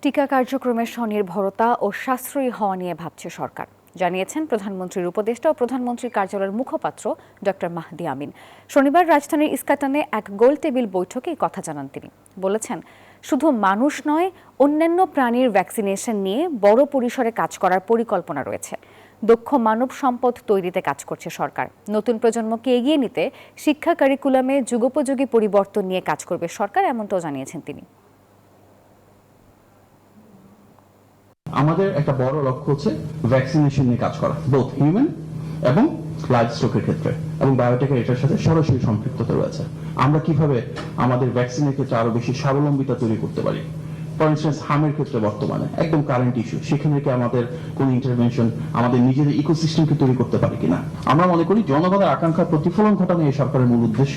টিকা কার্যক্রমের স্বনির্ভরতা ও সাশ্রয়ী হওয়া নিয়ে ভাবছে সরকার, জানিয়েছেন প্রধানমন্ত্রীর উপদেষ্টা ও প্রধানমন্ত্রীর কার্যালয়ের মুখপাত্র ডক্টর মাহদি আমিন। শনিবার রাজধানীর ইস্কাটনে এক গোল টেবিল বৈঠকে এই কথা জানান তিনি। বলেছেন, শুধু মানুষ নয়, অন্যান্য প্রাণীর ভ্যাকসিনেশন নিয়ে বড় পরিসরে কাজ করার পরিকল্পনা রয়েছে। দক্ষ মানব সম্পদ তৈরিতে কাজ করছে সরকার। নতুন প্রজন্মকে এগিয়ে নিতে শিক্ষা কারিকুলামে যুগোপযোগী পরিবর্তন নিয়ে কাজ করবে সরকার, এমনটাও জানিয়েছেন তিনি। আমাদের একটা বড় লক্ষ্য হচ্ছে ভ্যাকসিনেশন নিয়ে কাজ করা, বোথ হিউম্যান এবং লাইভ স্টকের ক্ষেত্রে, এবং বায়োটেকের এটার সাথে সরাসরি সম্পৃক্ততা রয়েছে। আমরা কিভাবে আমাদের ভ্যাকসিনের ক্ষেত্রে আরো বেশি স্বাবলম্বিতা তৈরি করতে পারি। ফর ইনস্টেন্স হামের ক্ষেত্রে বর্তমানে একদম কারেন্ট ইস্যু, সেখানে কি আমাদের কোন ইন্টারভেনশন আমাদের নিজেদের ইকোসিস্টেমকে তৈরি করতে পারি কিনা। আমরা মনে করি জনগণের আকাঙ্ক্ষার প্রতিফলন ঘটানো এই সরকারের মূল উদ্দেশ্য।